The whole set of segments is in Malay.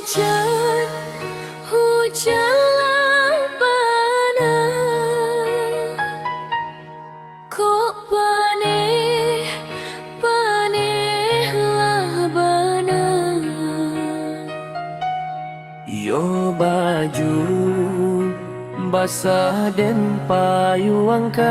hujan, hujanlah panas. Kok paneh, panehlah bana. Yo baju basah den payuangkan,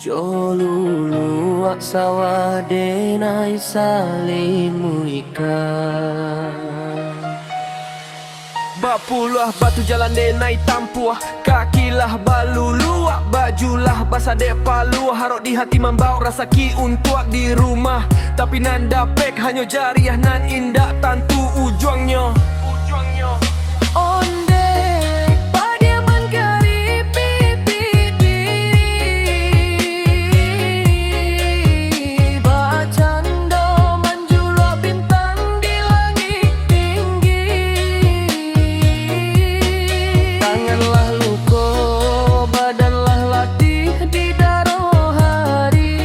jo lulu ak sawah denai salimu ikan. Bapulah batu jalan denai tampuah, kakilah balu luak, bajulah basah dek palu. Harok di hati membau rasa ki untuk di rumah, tapi nan dapek hanya jariah nan indak tantu ujuangnya. Ondek padiaman karipi piti, bacando menjulur bintang di langit tinggi. Tanganlah luko, badanlah latih di daro hari.